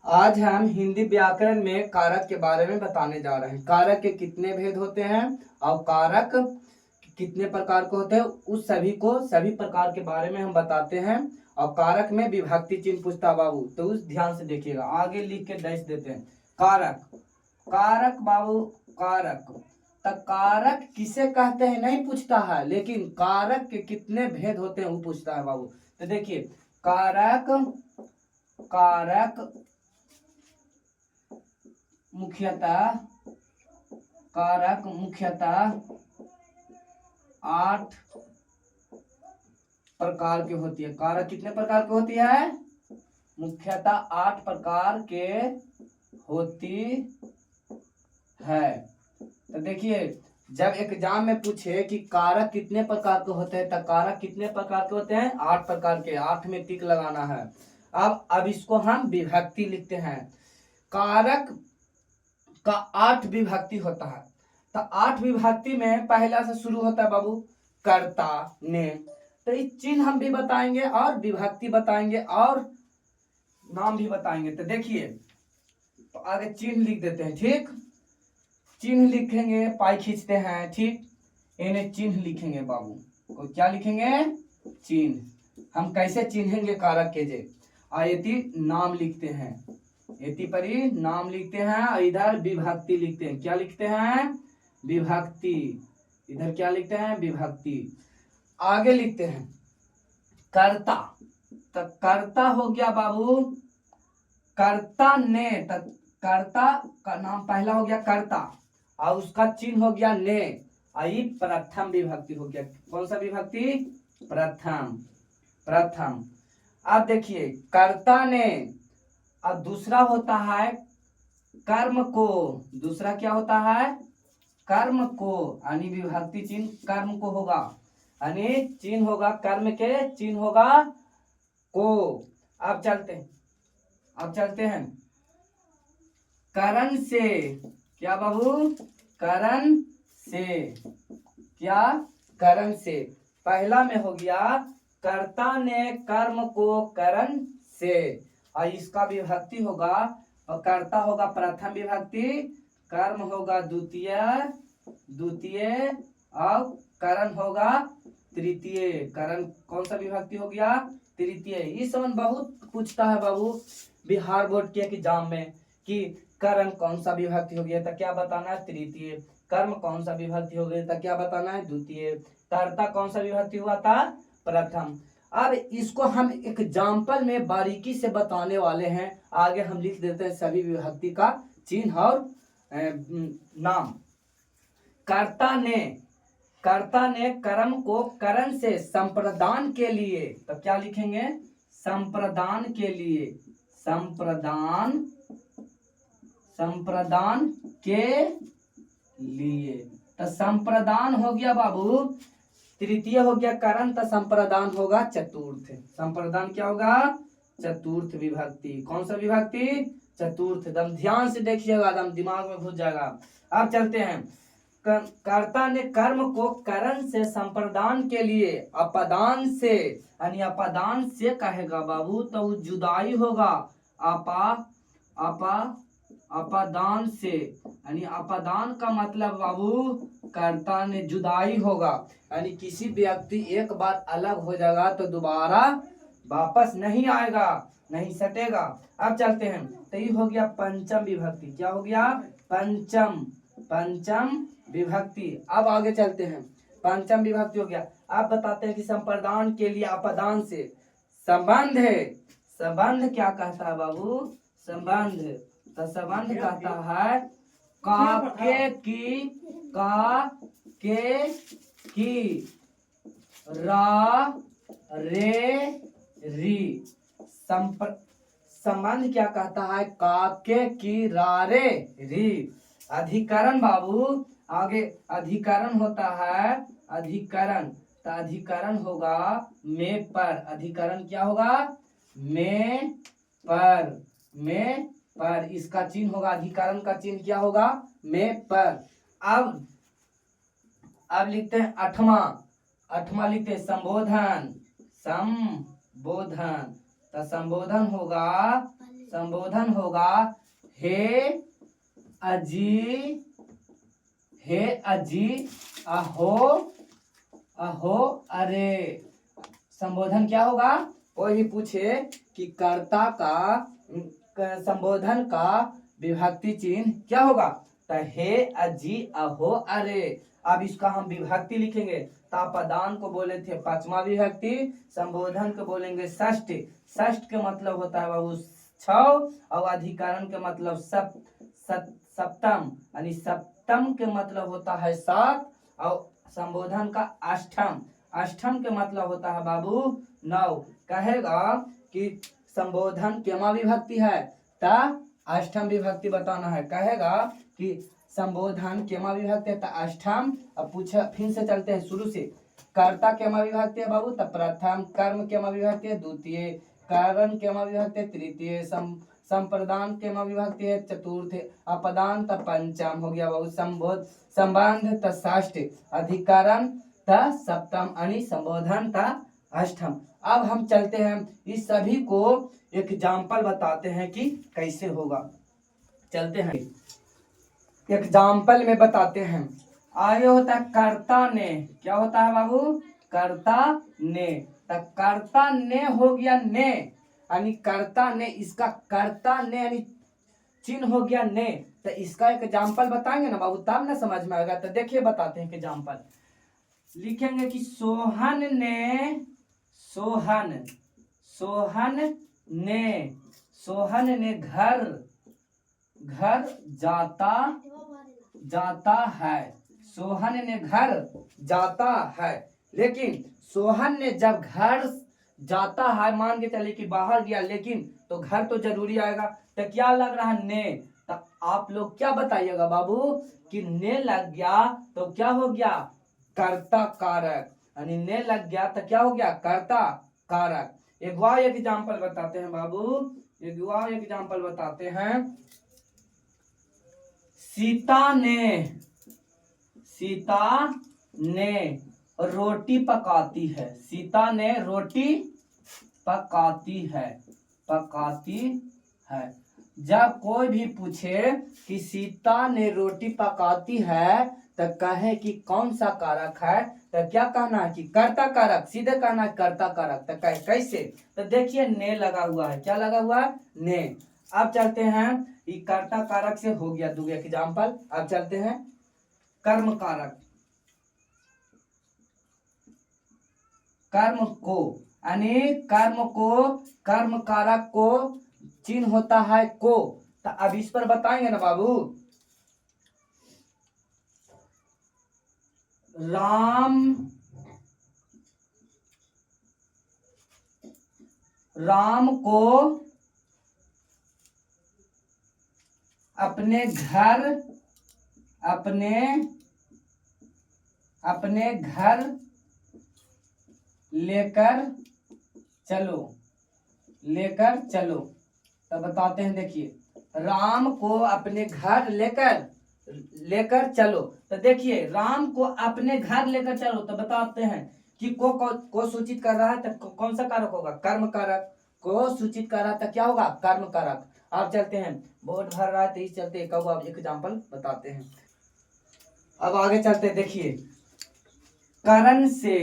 आज हम हिंदी व्याकरण में कारक के बारे में बताने जा रहे हैं। कारक के कितने भेद होते हैं और कारक कितने प्रकार के होते हैं, उस सभी प्रकार के बारे में हम बताते हैं। और कारक में विभक्ति चिन्ह पूछता बाबू, तो उस ध्यान से देखिएगा। आगे लिख के डैश देते हैं। कारक, कारक बाबू, कारक तो कारक किसे कहते हैं नहीं पूछता है, लेकिन कारक के कितने भेद होते हैं वो पूछता है बाबू। तो देखिए, कारक कारक मुख्यतः 8 प्रकार की होती है। कारक कितने प्रकार की होती है? मुख्यतः 8 प्रकार के होती है। तो देखिए, जब एग्जाम में पूछे कि कारक कितने प्रकार के होते हैं, तो कारक कितने प्रकार के होते हैं? 8 प्रकार के। 8 में टिक लगाना है। अब इसको हम विभक्ति लिखते हैं। कारक का 8 विभक्ति होता है। तो 8 विभक्ति में पहला से शुरू होता है बाबू कर्ता ने। तो इस चिन्ह हम भी बताएंगे और विभक्ति बताएंगे और नाम भी बताएंगे। तो देखिए, तो आगे चिन्ह लिख देते हैं। ठीक, चिन्ह लिखेंगे, पाई खींचते हैं। ठीक, इन्हें चिन्ह लिखेंगे बाबू। को क्या लिखेंगे? चिन्ह। हम कैसे चिन्हेंगे कारक के? जे आयति नाम लिखते हैं, एति परी नाम लिखते हैं और इधर विभक्ति लिखते हैं। क्या लिखते हैं? विभक्ति। इधर क्या लिखते हैं? विभक्ति। आगे लिखते हैं कर्ता। तो कर्ता हो गया बाबू कर्ता ने। तो कर्ता का नाम पहला हो गया कर्ता और उसका चिन्ह हो गया ने। आई प्रथम विभक्ति हो गया। कौन सा विभक्ति? प्रथम। प्रथम। अब देखिए, कर्ता ने। अब दूसरा होता है कर्म को। दूसरा क्या होता है? कर्म को। यानी विभक्ति चिन्ह कर्म को होगा, यानी चिन्ह होगा कर्म के, चिन्ह होगा को। अब चलते हैं करण से। क्या बाबू? करण से। क्या? करण से। पहला में हो गया कर्ता ने कर्म को करण से, और इसका विभक्ति होगा, और कर्ता होगा प्रथम विभक्ति, कर्म होगा द्वितीय और करण होगा तृतीय। करण कौन सा विभक्ति हो गया? तृतीय। इस समय बहुत पूछता है बाबू बिहार बोर्ड के एग्जाम में कि करण कौन सा विभक्ति हो गया, तो क्या बताना है? तृतीय। कर्म कौन सा विभक्ति हो गया, तो क्या बताना है? द्वितीय। कर्ता कौन सा विभक्ति हुआ था? प्रथम। अब इसको हम एग्जाम्पल में बारीकी से बताने वाले हैं। आगे हम लिख देते हैं सभी विभक्ति का चिन्ह और नाम। कर्ता ने कर्म को करण से संप्रदान के लिए। तो क्या लिखेंगे? संप्रदान के लिए। संप्रदान के लिए। तो संप्रदान हो गया बाबू तृतीय हो गया करण, तो संप्रदान होगा चतुर्थ। संप्रदान क्या होगा? चतुर्थ विभक्ति। कौन सा विभक्ति? चतुर्थ। एकदम ध्यान से देखिएगा, एकदम दिमाग में घुस जाएगा। अब चलते हैं। कर्ता ने कर्म को करण से संप्रदान के लिए अपदान से, यानी अपदान से कहेगा बाबू तो जुदाई होगा। अपदान से, यानी अपदान का मतलब बाबू कर्ता ने जुदाई होगा, यानी किसी व्यक्ति एक बार अलग हो जाएगा तो दोबारा वापस नहीं आएगा, नहीं सटेगा। अब चलते हैं। तो ये हो गया पंचम विभक्ति। क्या हो गया? पंचम विभक्ति। अब आगे चलते हैं। पंचम विभक्ति हो गया। अब बताते हैं कि संप्रदान के लिए अपदान से संबंध है। संबंध क्या कहता है बाबू? संबंध। तो संबंध कहता है काके की रा रे री। संबंध क्या कहता है? काके की रा रे री। अधिकरण बाबू, आगे अधिकरण होता है। अधिकरण तो अधिकरण होगा में पर। अधिकरण क्या होगा? में पर इसका चिन्ह होगा। अधिकरण का चिन्ह क्या होगा? में पर। अब लिखते हैं आठवां लिखते हैं संबोधन। तो संबोधन संबोधन होगा हे अजी, हे अजी, अहो, अहो, अरे। संबोधन क्या होगा? कोई भी पूछे कि कर्ता का संबोधन का विभक्ति चिन्ह क्या होगा? तो हे अजी, अहो, अरे। अब इसका हम विभक्ति लिखेंगे। तापदान को बोले थे पांचवा विभक्ति, संबोधन को बोलेंगे षष्ठी। षष्ठ के मतलब होता है बाबू 6 और अधिकरण के मतलब सप्तम, यानी सप्तम के मतलब होता है 7 और संबोधन का अष्टम। अष्टम के मतलब होता है बाबू 9। कहेगा कि संबोधन केमा विभक्ति है ता अष्टम विभक्ति बताना है। कहेगा कि संबोधन केमा विभक्ति है ता अष्टम। अब पूछा फिर से चलते हैं शुरू से। कर्ता केमा विभक्ति है बाबू ता प्रथम, कर्म केमा विभक्ति है द्वितीय, कारण केमा विभक्ति है तृतीय, संप्रदान केमा विभक्ति है चतुर्थ, अपदान ता पंचम हो गया बाबू, संबंध ता षष्ठ, अधिकरण ता सप्तम, यानी संबोधन ता अष्टम। अब हम चलते हैं इस सभी को एग्जाम्पल बताते हैं कि कैसे होगा। चलते हैं एग्जाम्पल में बताते हैं। आगे होता है कर्ता ने। क्या होता है बाबू? कर्ता ने। तो कर्ता ने हो गया ने, यानी कर्ता ने, इसका कर्ता ने यानी चिन्ह हो गया ने। तो इसका एक एग्जाम्पल बताएंगे ना बाबू, तब ना समझ में आएगा। तो देखिए बताते हैं एग्जाम्पल। लिखेंगे कि सोहन ने, सोहन, सोहन ने, सोहन ने घर, घर जाता, जाता है। सोहन ने घर जाता है। लेकिन सोहन ने जब घर जाता है, मान के चले कि बाहर गया, लेकिन तो घर तो जरूरी आएगा। तो क्या लग रहा है? ने। तो आप लोग क्या बताइएगा बाबू कि ने लग गया तो क्या हो गया? कर्ता कारक। यानी ने लग गया तो क्या हो गया? कर्ता कारक। एक बार एग्जाम्पल बताते हैं बाबू, एक बार एग्जाम्पल बताते हैं। सीता ने, सीता ने रोटी पकाती है। सीता ने रोटी पकाती है, पकाती है। जब कोई भी पूछे कि सीता ने रोटी पकाती है तो कहे कि कौन सा कारक है, तो क्या कहना है कि कर्ता कारक। सीधे कहना है कर्ता कारक। तो कैसे? तो देखिए ने लगा हुआ है। क्या लगा हुआ है? ने। अब चलते हैं, ये कर्ता कारक से हो गया दो एग्जाम्पल। अब चलते हैं कर्म कारक। कर्म को, यानी कर्म को, कर्म कारक को चिन्ह होता है को। तो अब इस पर बताएंगे ना बाबू। राम, राम को अपने घर, अपने घर लेकर चलो, लेकर चलो। तो बताते हैं, देखिए राम को अपने घर लेकर, लेकर चलो। तो देखिए राम को अपने घर लेकर चलो, तो बताते हैं कि को सूचित कर रहा है तो कौन सा कारक होगा? कर्म कारक। को सूचित कर रहा था क्या होगा? कर्म कारक। अब चलते हैं, बोर्ड भर रहा है तो इस चलते एक एग्जाम्पल बताते हैं। अब आगे चलते हैं, देखिए करण से,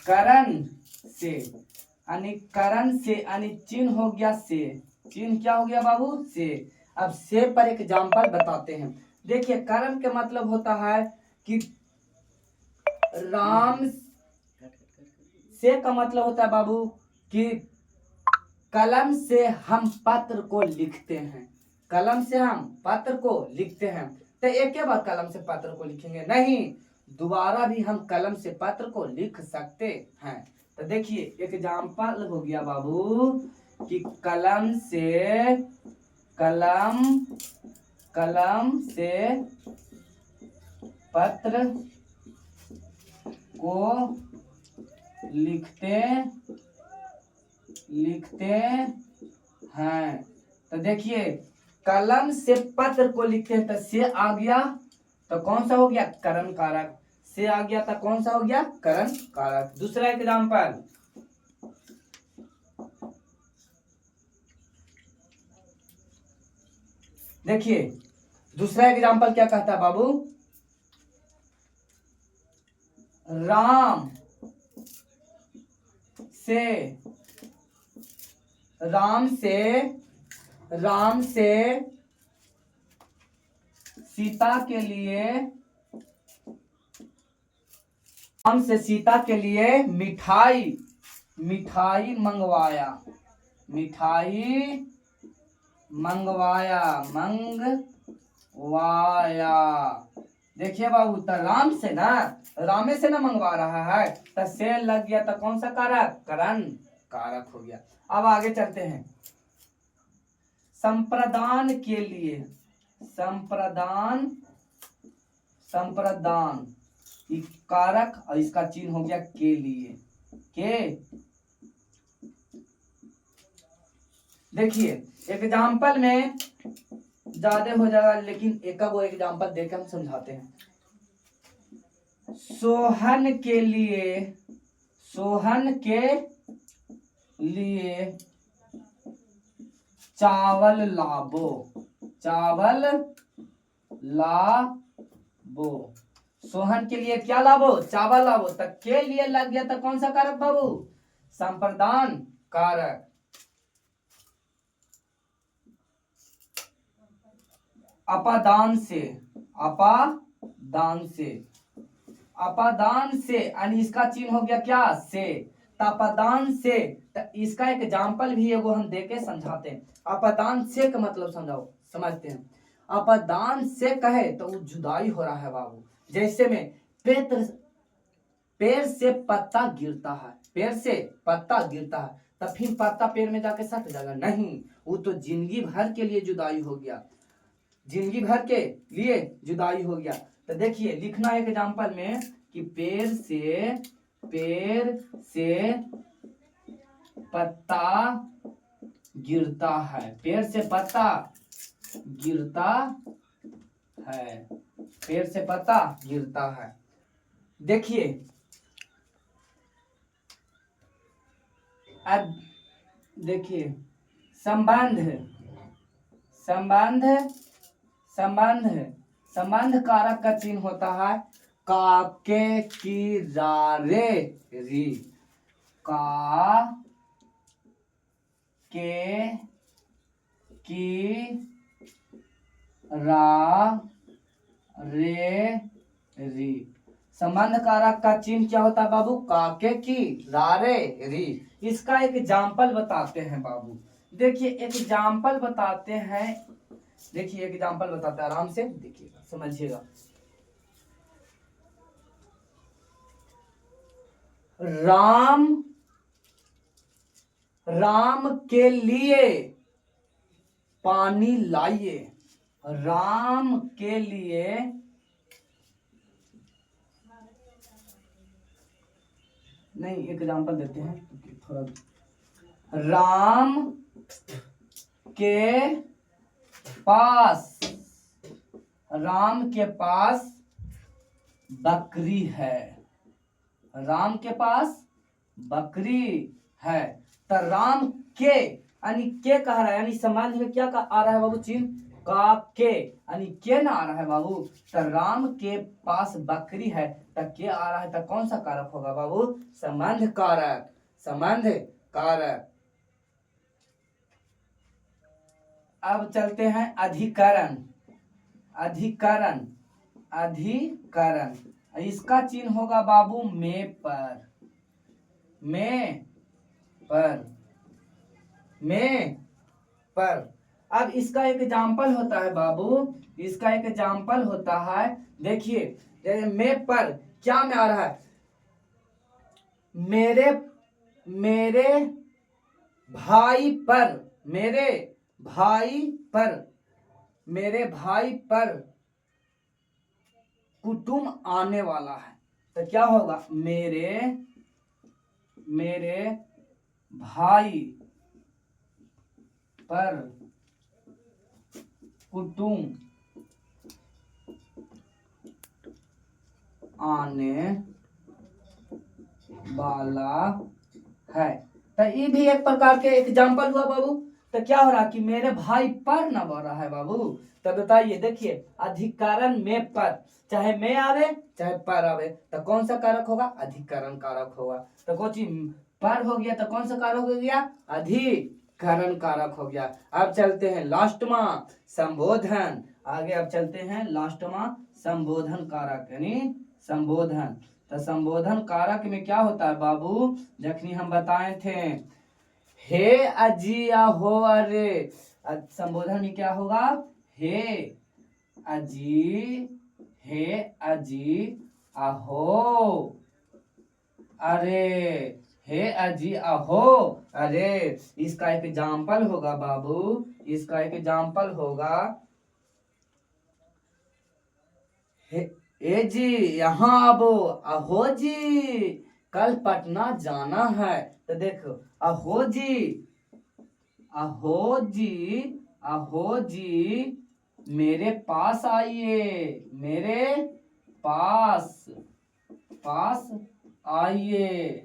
करण से, यानी करण से, यानी चिन्ह हो गया से। चिन्ह क्या हो गया बाबू? से। अब से पर एक एग्जाम्पल बताते हैं। देखिए करण के मतलब होता है कि राम से का मतलब होता है बाबू कि कलम से हम पत्र को लिखते हैं। कलम से हम पत्र को लिखते हैं। तो एक के बाद कलम से पत्र को लिखेंगे नहीं, दोबारा भी हम कलम से पत्र को लिख सकते हैं। तो देखिए एग्जाम्पल हो गया बाबू कि कलम से, कलम, कलम से पत्र को लिखते, लिखते हैं। तो देखिए कलम से पत्र को लिखते हैं, तो से आ गया तो कौन सा हो गया? करण कारक। से आ गया तो कौन सा हो गया? करण कारक। दूसरा एग्जाम्पल, देखिए दूसरा एग्जाम्पल क्या कहता है बाबू, राम से राम से राम से सीता के लिए राम से सीता के लिए मिठाई मिठाई मंगवाया मिठाई मंगवाया मंगवाया। देखिए बाबू तो राम से ना रामे से ना मंगवा रहा है तो से लग गया तो कौन सा कारक, करण कारक हो गया। अब आगे चलते हैं, संप्रदान के लिए संप्रदान संप्रदान कारक और इसका चिन्ह हो गया के लिए के। देखिए एग्जाम्पल में ज्यादा हो जाएगा लेकिन एक वो एग्जाम्पल देकर हम समझाते हैं। सोहन के लिए चावल लाबो सोहन के लिए क्या लाबो, चावल लाबो। तक के लिए लग गया तो कौन सा कारक बाबू, संप्रदान कारक। अपादान से यानी इसका चिन्ह हो गया क्या, से। अपादान से तो इसका एक एग्जाम्पल भी है वो हम देके समझाते हैं। अपादान से का मतलब समझते हैं। अपादान से कहे तो वो जुदाई हो रहा है बाबू। जैसे में पेड़ से पत्ता गिरता है तो फिर पत्ता पेड़ में जाके सट जाएगा नहीं, वो तो जिंदगी भर के लिए जुदाई हो गया, जिंदगी भर के लिए जुदाई हो गया। तो देखिए लिखना एक एग्जाम्पल में कि पेड़ से पत्ता गिरता है, पेड़ से पत्ता गिरता है। देखिए अब देखिए संबंध कारक का चिन्ह होता है काके की रारे री, काके की रे री। संबंध कारक का चिन्ह क्या होता है बाबू, काके की रारे री। इसका एक एग्जाम्पल बताते हैं बाबू। देखिए एग्जाम्पल बताते हैं, आराम से देखिएगा समझिएगा। राम के लिए पानी लाइए, राम के लिए नहीं एक एग्जाम्पल देते हैं थोड़ा। राम के पास बकरी है, राम के पास बकरी है। तो राम के यानी के कह रहा है, यानी संबंध में क्या आ रहा है बाबू, चिन्ह का के यानी के ना आ रहा है बाबू। तो राम के पास बकरी है तो के आ रहा है तो कौन सा कारक होगा बाबू, संबंध कारक। अब चलते हैं अधिकरण। इसका चिन्ह होगा बाबू में पर। अब इसका एक एग्जाम्पल होता है बाबू, देखिए में पर क्या में आ रहा है, मेरे भाई पर कुटुंब आने वाला है। तो क्या होगा, मेरे भाई पर कुटुंब आने वाला है। तो ये भी एक प्रकार के एग्जाम्पल हुआ बाबू। तो क्या हो रहा कि मेरे भाई पर ना बोल रहा है बाबू। तो बताइए, देखिए अधिकरण में पर, चाहे मैं आवे चाहे पर आवे, तो कौन सा कारक होगा? अधिकरण कारक होगा। तो कोची पर हो गया तो कौन सा कारक हो गया? अधिकरण कारक हो गया। अब चलते हैं लास्ट में संबोधन। आगे अब चलते हैं लास्ट में संबोधन कारक, यानी संबोधन। तो संबोधन कारक में क्या होता है बाबू? जखनी हम बताए थे हे अजी अहो अरे, संबोधन में क्या होगा? हे अजी, हे अजी अहो अरे, हे अजी अहो अरे। इसका एक एग्जाम्पल होगा बाबू, इसका एक एग्जाम्पल होगा ए जी यहाँ आबो, अहो जी कल पटना जाना है। तो देखो अहो जी, अहो जी, अहो जी मेरे पास आइए, मेरे पास, पास आइए,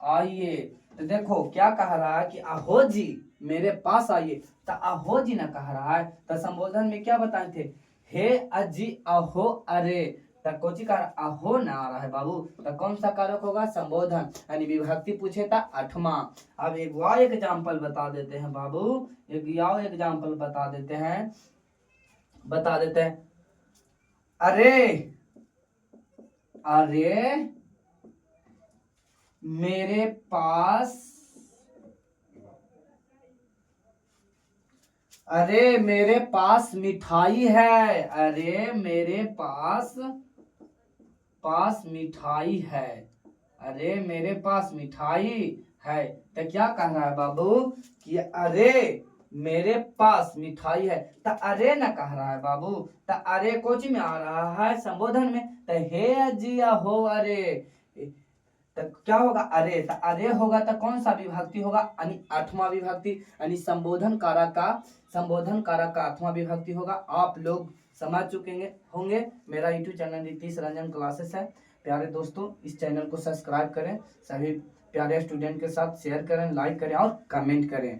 आइए। तो देखो क्या कह रहा है कि अहो जी मेरे पास आइए। तो अहो जी ना कह रहा है, तो संबोधन में क्या बताए थे? हे अजी अहो अरे। तो कोची का अहो ना आ रहा है बाबू, तो कौन सा कारक होगा? संबोधन, यानी विभक्ति पूछे था 8वां। अब एक और एग्जाम्पल बता देते हैं बाबू, एक और एग्जाम्पल बता देते हैं, बता देते हैं। अरे, अरे मेरे पास, अरे मेरे पास मिठाई है, अरे मेरे पास, पास मिठाई है, अरे मेरे पास मिठाई है। तो क्या कह रहा है बाबू कि अरे मेरे पास मिठाई है। तो अरे ना कह रहा है बाबू, तो अरे कोची में आ रहा है? संबोधन में। तो हे जिया हो अरे, तो क्या होगा? अरे। तो अरे होगा तो कौन सा विभक्ति होगा? यानी 8वां विभक्ति, यानी संबोधन कारक का, संबोधन कारक का 8वां विभक्ति होगा। आप लोग समझ चुके होंगे। मेरा YouTube channel Nitish Ranjan classes है। प्यारे दोस्तों, इस चैनल को सब्सक्राइब करें, सभी प्यारे स्टूडेंट के साथ शेयर करें, लाइक करें और कमेंट करें।